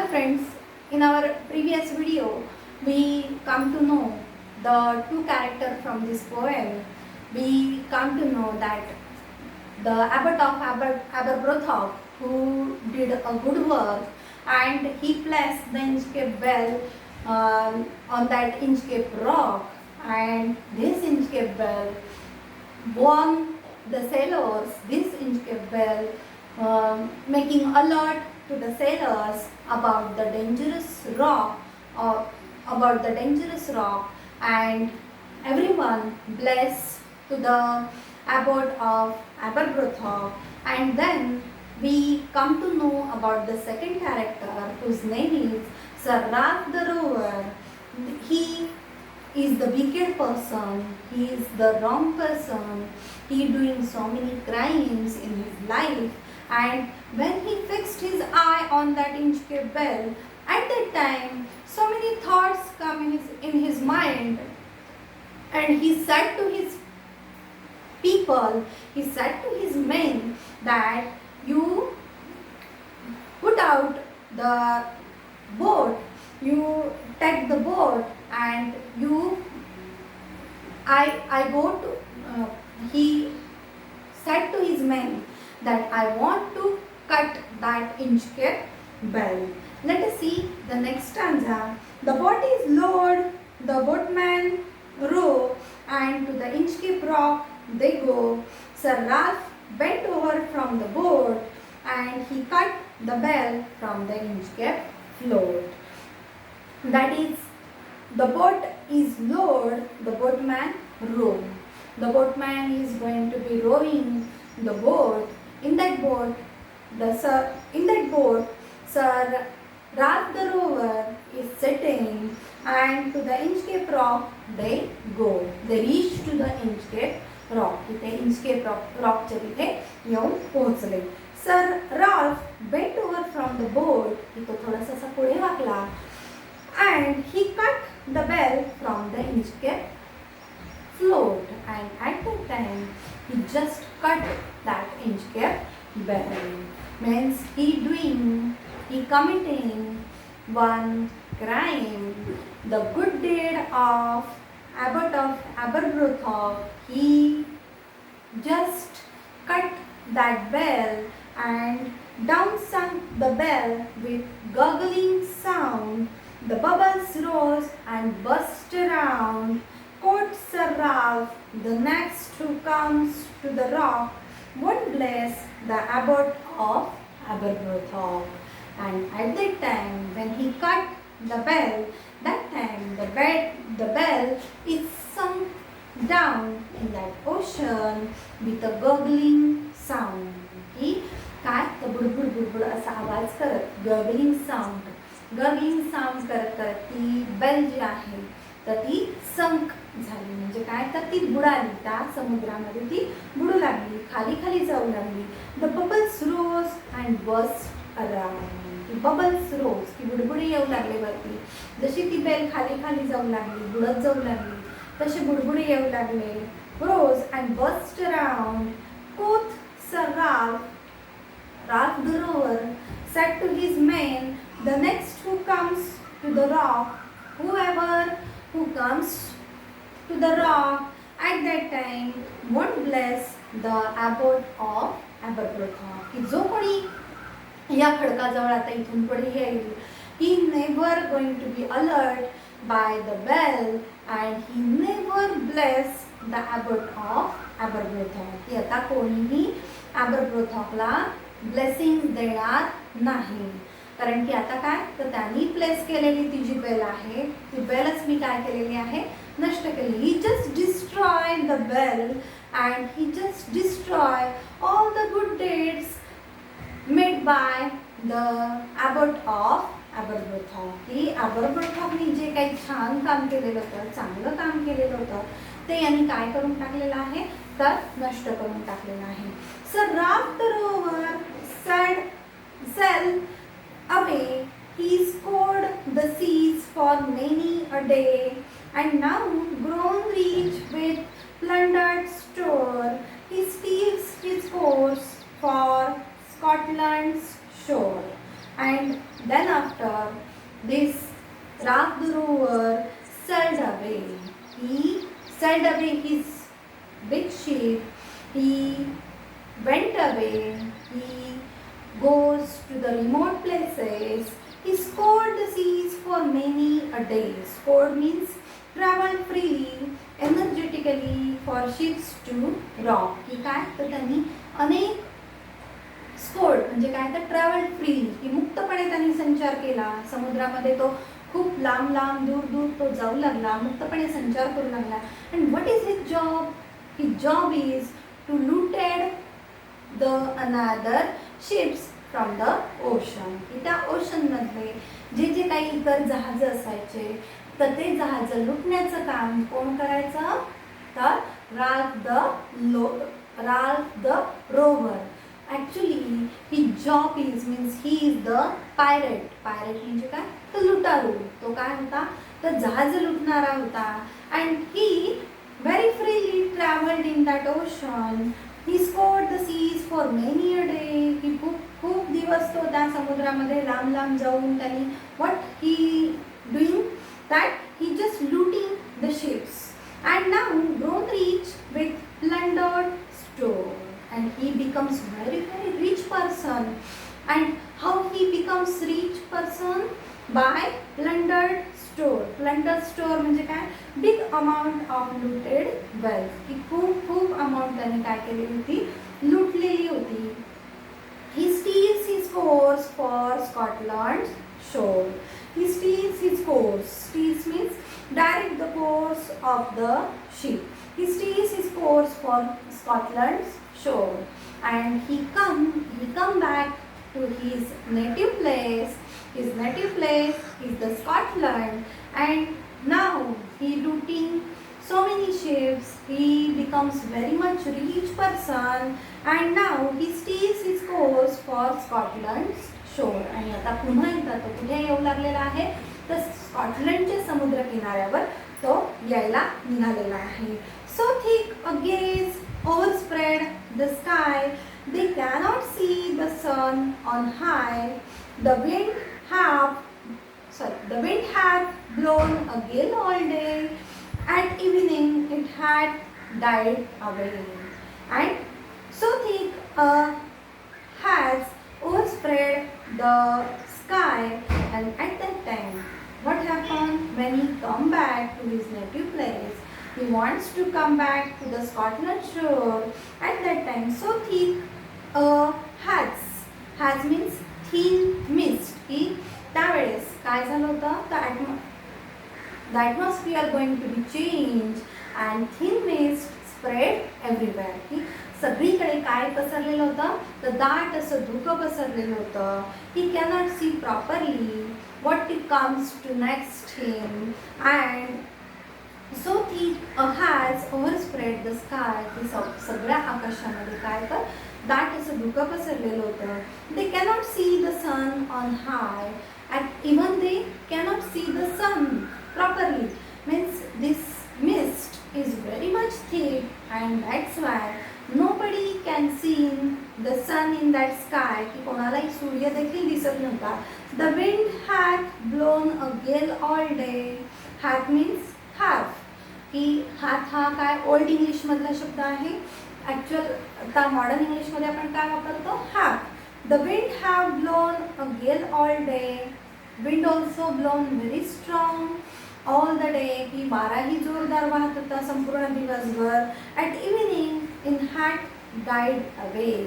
Hello friends, in our previous video we come to know the two characters from this poem. We come to know that the abbot of Aberbrothock, who did a good work, and he placed the Inchcape bell on that Inchcape Rock, and this Inchcape bell won the sailors, this Inchcape bell making alert to the sailors about the dangerous rock, and everyone bless to the abbot of Aberbrothock. And then we come to know about the second character, whose name is Sir Ralph the Rover. He is the wicked person, he is the wrong person, he doing so many crimes in his life. And when he fixed his eye on that Inchcape bell, at that time so many thoughts come in his mind, and he said to his people, he said to his men that you put out the boat, you take the boat, and I go to, he said to his men that I want to cut that Inchcape bell. Let us see the next stanza. The boat is lowered, the boatman row, and to the Inchcape Rock they go. Sir Ralph bent over from the boat, and he cut the bell from the Inchcape float. That is, the boat is lowered, the boatman row. The boatman is going to be rowing the boat. In that boat, Sir Ralph the Rover is sitting, and to the Inchcape Rock they go. They reach to the Inchcape Rock. तिथे Inchcape Rock च्या तिथे येऊन पोहोचले. Sir Ralph bent over from the boat. तो थोडासा असा पुढे वाकला, and he cut the bell from the Inchcape float. And at that time he just cut that Inchcape bell. Means he committing one crime. The good deed of abbot of Aberbrothock, he just cut that bell, and down sunk the bell with gurgling sound. The bubbles rose and burst around. Quoth Sir Ralph, the next who comes to the rock won't bless the abbot of Aberbrothock. And at that time, when he cut the bell, that time the bell is sunk down in that ocean with a gurgling sound. ही काय तर बुडबुड बुडबुड असा आवाज करत gargling sound करत ती bell जी आहे तर ती संक झाली. म्हणजे काय तर ती बुडाली, त्या समुद्रामध्ये ती बुडू लागली, खाली खाली जाऊ लागली. The bubbles rose and burst around. ती बबल्स रोज, ती बुडबुडे येऊ लागले वरती. जशी ती बेल खाली खाली जाऊ लागली, बुडत जाऊ लागली, तसे बुडबुडे येऊ लागले. Rose and burst around. Quoth Sir Ralph the Rover said to his men, the next who comes to the rock, whoever who comes to the rock at that time won't bless the abbot of Aberbrothock. की जो कोणी या खडकाजवळ आता इथून पुढे येईल, he never going to be alert by the bell, and he never bless the abbot of Aberbrothock. की आता कोणीही Aberbrothockला ब्लेसिंग देणार नाही. कारण की आता काय तर त्यांनी प्लेस केलेली ती जी बेल आहे, ती बेलच मी काय केलेली आहे, नष्ट केली. He just destroy the bell, and he just destroy all the good deeds made by the abbot of Aberbrothock. की Aberbrothockनी जे काही छान काम केलेलं होतं, चांगलं काम केलेलं होतं, ते यांनी काय करून टाकलेलं आहे तर नष्ट करून टाकलेलं आहे. Sir Ralph the Rover sailed away. He scored the seas for many a day, and now grown rich with plundered store, he steers his course for Scotland's shore. And Then after this, Rag the rover sailed away. He sailed away his big ship. He went away. He goes to the remote places. He scoured the seas for many a day. Scoured means traveled freely, energetically for ships to rock. ही काय तर त्यांनी अनेक scored म्हणजे काय तर travel freely की मुक्तपणे त्यांनी संचार केला. समुद्रामध्ये तो खूप लांब लांब दूर दूर तो जाऊ लागला, मुक्तपणे संचार करू लागला. And what is his job? His job is to looted the another ships from the ocean. की त्या ओशनमधले जे जे काही इतर जहाजं असायचे तर ते जहाजं लुटण्याचं काम कोण करायचं? तर राग the rover. Actually he job is means he is the pirate. Pirate म्हणजे काय? तर लुटारू. तो काय होता? तर जहाज लुटणारा होता. And he very freely travelled in that ocean. He scoured the seas for many a day. की खूप दिवस तो त्या समुद्रामध्ये लांब लांब जाऊन त्यांनी what he doing that he just looting the ships and now grown rich with plundered store, and he becomes very rich person. And how he becomes rich person? By plundered store. Plundered store म्हणजे काय? Big amount of looted wealth. की खूप amount त्याने काय केली होती? लुटलेली होती. He steers his course for Scotland's shore. He steers his course. Steers means direct the course of the ship. He steers his course for Scotland's shore, and he come back to his native place. His native place is the Scotland, and now he looting so many ships. He becomes very much rich person, and now he steers his course for Scotland's शोर. आणि आता पुन्हा एकदा तो कुठे येऊ लागलेला आहे? तर स्कॉटलंडच्या समुद्र किनाऱ्यावर तो यायला निघालेला आहे. So thick a gaze overspread the sky, they cannot see the sun on high. The wind had blown a gale all day. At evening it had died away. And so thick a has overspread the sky, and at that time what happened? When he come back to his native place, he wants to come back to the Scotland shore. At that time so thick has means thin mist. की त्यावेळेस काय झालं होतं? The atmosphere going to be changed and thin mist spread everywhere. की सगळीकडे काय पसरलेलं होतं? तर दाट असं धुकं पसरलेलं होतं. He cannot see properly what it comes to next him. And so thick has overspread the sky. की सगळ्या आकाशामध्ये काय तर दाट असं धुकं पसरलेलं होतं. They cannot see the sun on high. and even they cannot see the sun properly. Means this mist is very much thick, and that's why nobody can see the sun in that sky. की कोणालाही सूर्य देखील दिसत नव्हता. The wind had blown a gale all day. Had means half. की हात हा काय old English मधला शब्द आहे. ॲक्च्युअल आता मॉडर्न इंग्लिशमध्ये आपण काय वापरतो? Half. The wind have blown a gale all day. Wind also blown very strong all the day. की वाराही जोरदार वाहत होता संपूर्ण दिवसभर. At evening it had died away.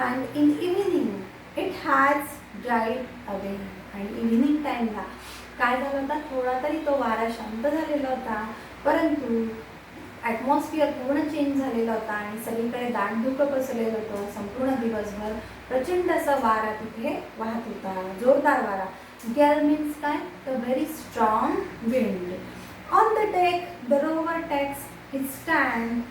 And in evening it has died away. आणि इव्हिनिंग टाईमला काय झालं होतं? थोडा तरी तो वारा शांत झालेला होता, परंतु ॲटमॉस्फिअर पूर्ण चेंज झालेला होता आणि सगळीकडे दाट धुकं पसरलेलं होतं. संपूर्ण दिवसभर प्रचंड असा वारा तिथे वाहत होता, जोरदार वारा. गेल मीन्स काय? तर very strong wind. On the deck the rover takes his stand.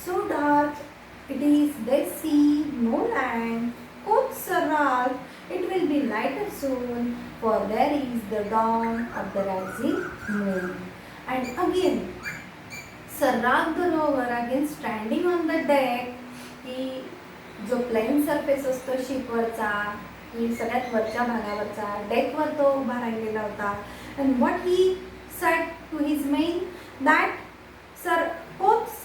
So dark it is they see no land. Quoth Sir Ralph, it will be lighter soon, for there is the dawn of the rising moon. And again, Sir Ralph the rover again standing on the deck. की जो plane surface असतो शिपवरचा, की सगळ्यात वरच्या भागावरचा डेकवर तो उभा राहिलेला होता. And what he said to his men that sir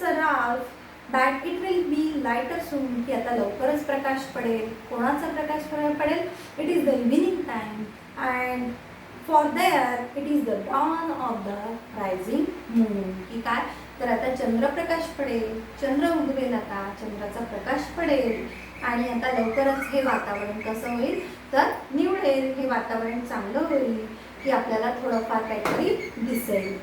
Ralph that it will be lighter soon, की आता लवकरच प्रकाश पडेल. कोणाचा प्रकाश पडेल? It is the evening time and for there it is the dawn of the rising moon. की काय तर आता चंद्रप्रकाश पडेल, चंद्र उगवेल, आता चंद्राचा प्रकाश पडेल आणि आता लवकरच हे वातावरण कसं होईल तर निवडेल, हे वातावरण चांगलं होईल की आपल्याला थोडंफार काहीतरी दिसेल.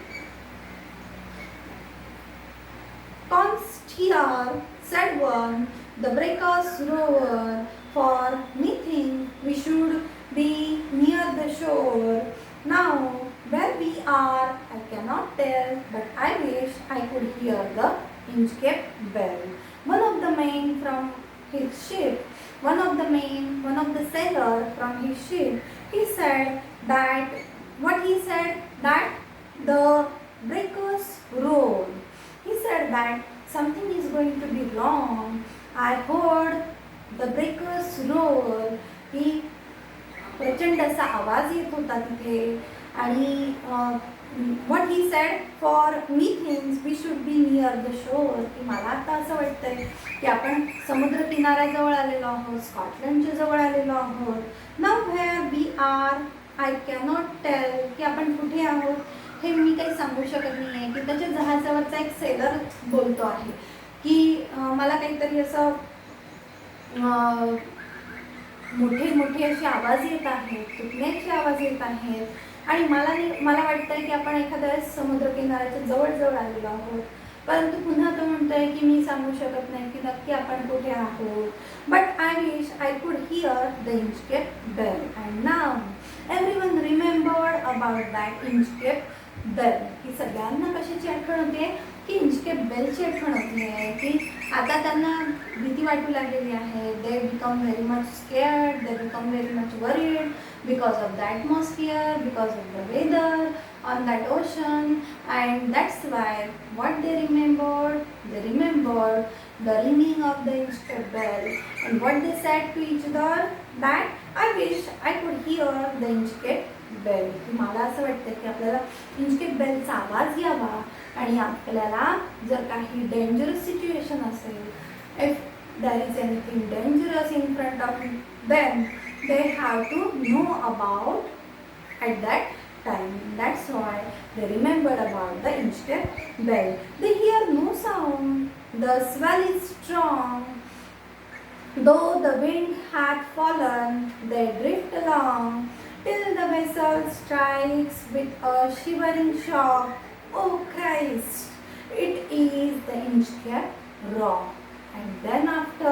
Const here, said one, the breakers roar, for me think we should be near the shore. Now, where we are, I cannot tell, but I wish I could hear the Inchcape bell. One of the men from his ship, one of the sailor from his ship, he said that, what he said, that the breakers roar. He said that something is going to be wrong. I heard the breakers roar. ही प्रचंड असा आवाज येत होता तिथे आणि what he said, for me thinks we should be near the shore. की मला आता असं वाटतंय की आपण समुद्र किनाऱ्याजवळ आलेलो आहोत, स्कॉटलंडच्या जवळ आलेलो आहोत. Now where we are, I cannot tell. की आपण कुठे आहोत हे मी काही सांगू शकत नाही आहे. की त्याच्या जहाजावरचा एक सेलर बोलतो आहे की मला काहीतरी असं मोठे असे आवाज येत आहेत, तुटण्याचे आवाज येत आहेत आणि मला वाटतंय की आपण एखाद्या वेळेस समुद्रकिनाऱ्याच्या जवळ आलेलो आहोत. परंतु पुन्हा तो म्हणतोय की मी सांगू शकत नाही की नक्की आपण कुठे आहोत. But I wish I could hear the Inchcape bell. And now everyone remembered about that Inchcape bell. ही सगळ्यांना कशाची आठवण होते की इंचकेप बेलची आठवण होती आहे. की आता त्यांना भीती वाटू लागलेली आहे. They become very much scared, they become very much worried because of the atmosphere, because of the weather on that ocean, and that's why what they remembered the ringing of the Inchcape bell, and what they said to each other, that I wish I could hear the Inchcape bell. मला असं वाटतं की आपल्याला Inchcape bellचा आवाज यावा आणि आपल्याला जर काही डेंजरस सिच्युएशन असेल, if there is anything dangerous in front of them, they have to know about at that time. That's why they remembered about the Inchcape bell. They hear no sound, the swell is strong, though the wind hath fallen, they drift along till the vessel strikes with a shivering shock. Oh Christ, it is the Inchcape Rock. And then after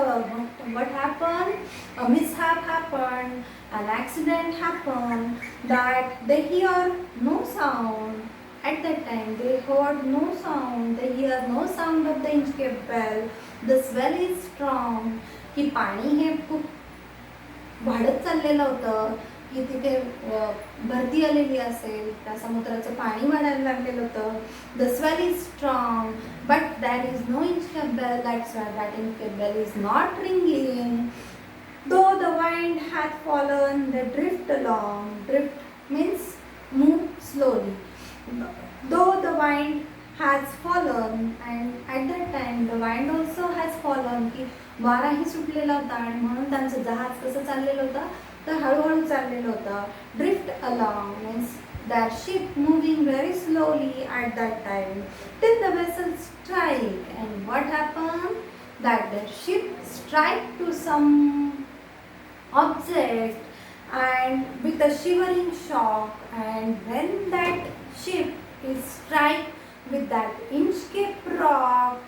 what happened? A mishap happened, an accident happened, that they hear no sound. At that time they heard no sound, they hear no sound of the Inchcape bell. The swell is strong. की पाणी हे खूप वाढत चाललेलं होतं, की तिथे भरती आलेली असेल, त्या समुद्राचं पाणी वाढायला लागलेलं होतं. The swell is strong, but there is no Inchcape bell. That's why that Inchcape bell is not ringing. Though the wind hath fallen, they drift along. Drift means move slowly. Though the wind has fallen, and at that time the wind also has fallen. की वाराही सुटलेला होता आणि म्हणून त्यांचं जहाज कसं चाललेलं होतं तर हळूहळू चाललेलं होतं. Drift along means that ship moving very slowly at that time till the vessel strike. And what happen that the ship strike to some object and with a shivering shock, and when that ship is strike with that Inchcape Rock,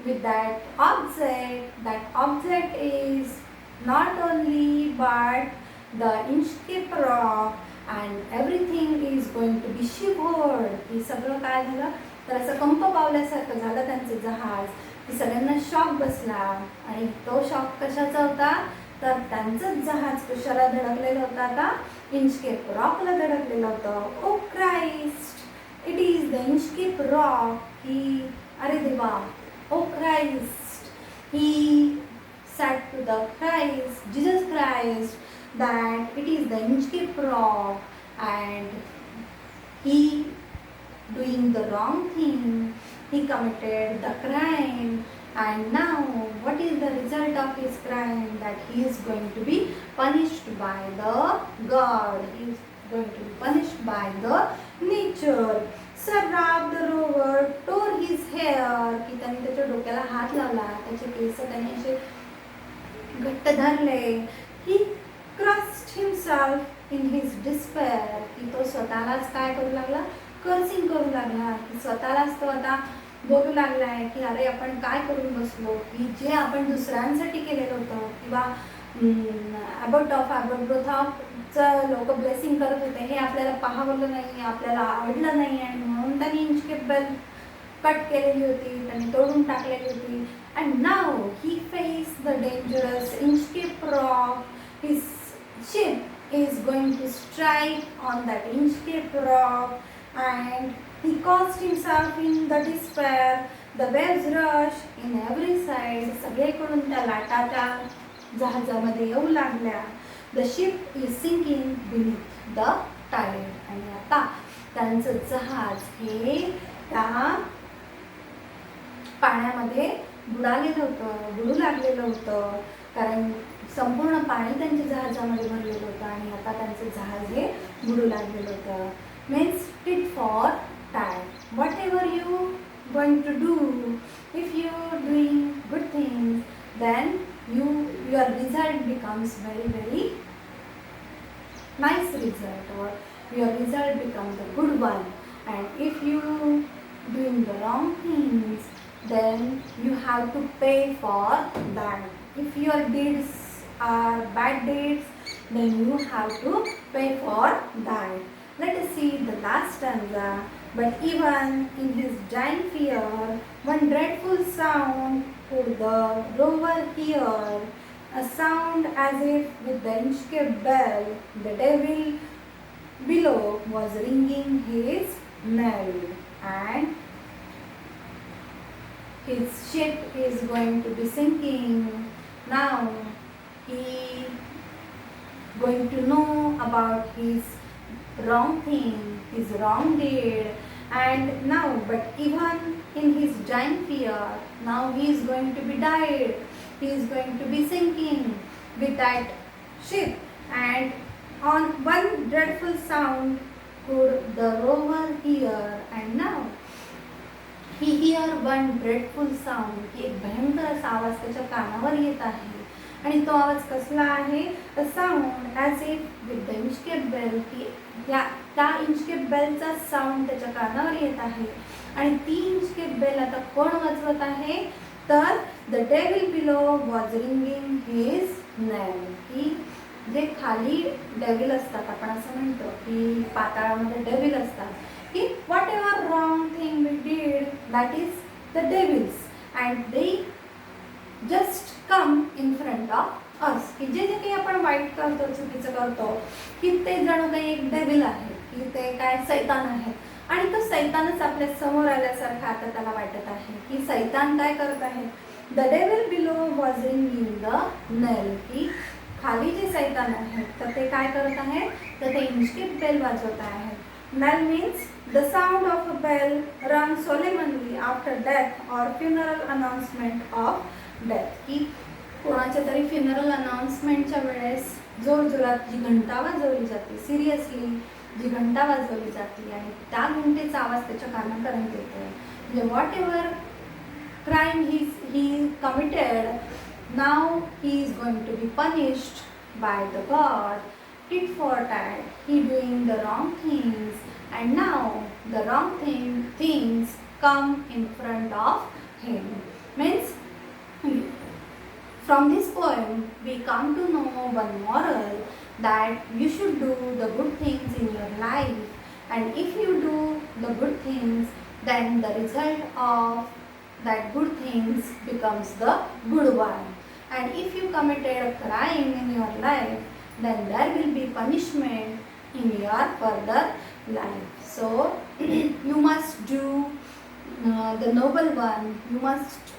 with that object is not only but the Inchcape Rock, and everything is going to be shivered. हे सगळं काय झालं तर असं कंप पावल्यासारखं झालं त्यांचं जहाज. की सगळ्यांना शॉक बसला आणि तो शॉक कशाचा होता तर त्यांचंच जहाज कशाला धडकलेलं होतं आता इंचकेप रॉकला धडकलेलं होतं. O Christ, it is the Inchcape rock. ही अरे देवा, O Christ, he said to the Christ, Jesus Christ, that it is the Inchcape Rock and he doing the wrong thing, he committed the crime, and now what is the result of his crime? That he is going to be punished by the God, he is going to be punished by the nature. Sir Rab the rover tore his hair, की त्याने त्याच्या डोक्याला हात लावला, त्याचे case त्याने असे घट्ट धरले. He crushed himself in his despair, की तो स्वतःलाच काय करू लागला, कर्सिंग करू लागला, की स्वतःलाच तो आता बोलू लागलाय की अरे आपण काय करून बसलो, की जे आपण दुसऱ्यांसाठी केलेलं होतं किंवा चं लोक ब्लेसिंग करत होते हे आपल्याला पाहावलं नाही, आपल्याला आवडलं नाही आणि म्हणून त्यांनी इंचकेप बेल कट केलेली होती, त्यांनी तोडून टाकलेली होती. And now he faced the dangerous Inchcape Rock. His ship is going to strike on that Inchcape Rock and he caused himself in the despair. The waves rush in every side. सगळीकडून त्या लाटा त्या जहाजामध्ये येऊ लागल्या. The ship is sinking beneath the tide. आणि आता त्यांचं जहाज हे त्या पाण्यामध्ये बुडालेलं होतं, बुडू लागलेलं होतं, कारण संपूर्ण पाणी त्यांच्या जहाजामध्ये भरलेलं होतं आणि आता त्यांचं जहाज हे बुडू लागलेलं होतं. Means tit for tat. Whatever you going to do, if you are doing good things, then your result becomes very nice result, or your result becomes a good one. And if you doing the wrong things, then you have to pay for that. If your deeds are bad deeds, then you have to pay for that. Let us see the last stanza. But even in his giant fear, one dreadful sound could the rover hear, a sound as if with the Inchcape bell the devil below was ringing his knell, and his ship is going to be sinking. Now he going to know about his wrong thing, his wrong deed, and now but even in his giant fear, now he is going to be died, he is going to be sinking with that ship. And on one dreadful sound could the rover hear, and now he hear one dreadful sound, की एक भयंकर असा आवाज त्याच्या कानावर येत आहे. आणि तो आवाज कसला आहे? A sound as if with the Inchcape bell, की त्या इंचकेप बेलचा साऊंड त्याच्या कानावर येत आहे. आणि ती इंचकेप बेल आता कोण वाजवत आहे? तर the devil below was ringing his nail, की जे खाली डेव्हिल असतात, आपण असं म्हणतो की पाताळामध्ये डेव्हिल असतात, की whatever wrong thing we did, that is the devils, and they just come in front of us, की जे जे काही आपण वाईट करतो, चुकीचं करतो, की ते जणू काही एक डेव्हिल आहे, की ते काय सैतान आहे. आणि तो सैतानच आपल्या समोर आल्यासारखं आता त्याला वाटत आहे, की सैतान काय करत आहे? The devil below was ringing the nail, की खाली जे सैतान आहेत तर ते काय करत आहेत? तर ते इंचकेप बेल वाजवत आहेत. Knell means the sound of a bell rung solemnly after death or funeral announcement of death, की कोणाच्या तरी फ्युनरल अनाउन्समेंटच्या वेळेस जोरजोरात जी घंटा वाजवली जाते, सिरियसली जी घंटा वाजवली जाते आणि त्या घंटेचा आवाज त्याच्या कानापर्यंत येतो. म्हणजे whatever crime he committed, now he is going to be punished by the God. Tit for tat, he doing the wrong things, and now the wrong things come in front of him. Means from this poem we come to know one moral, that you should do the good things in your life, and if you do the good things, then the result of that good things becomes the good one. And if you committed a crime in your life, then there will be punishment in your further life. So you must do the noble one, you must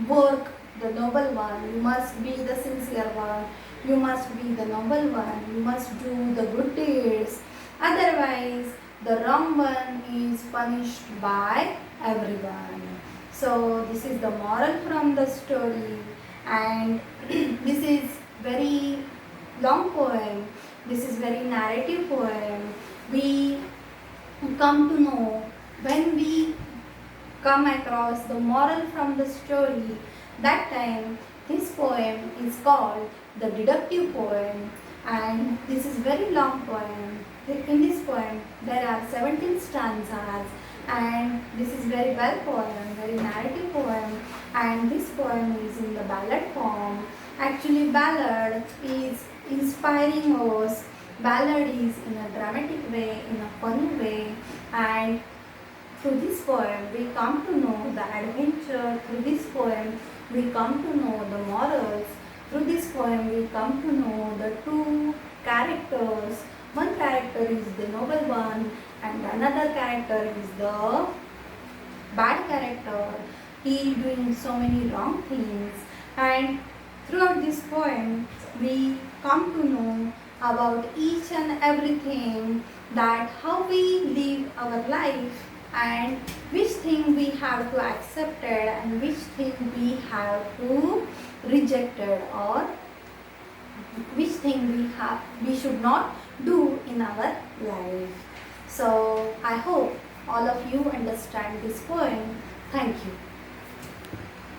work the noble one, you must be the sincere one, You must be the noble one. You must do the good deeds. Otherwise, the wrong one is punished by everyone. So this is the moral from the story, and this is very long poem. This is very narrative poem. We come to know when we come across the moral from the story, that time this poem is called the deductive poem, and this is very long poem. In this poem there are 17 stanzas, and this is very well poem, very narrative poem, and this poem is in the ballad form. Actually ballad is inspiring us. Ballad is in a dramatic way, in a funny way, and through this poem we come to know the adventure. Through this poem we come to know the morals. Through this poem we come to know the two characters. One character is the noble one and another character is the bad character. He is doing so many wrong things, and throughout this poem we come to know about each and everything, that how we live our life and which thing we have to accept it and which thing we have to reject it, or which thing we should not do in our life. So I hope all of you understand this poem. Thank you.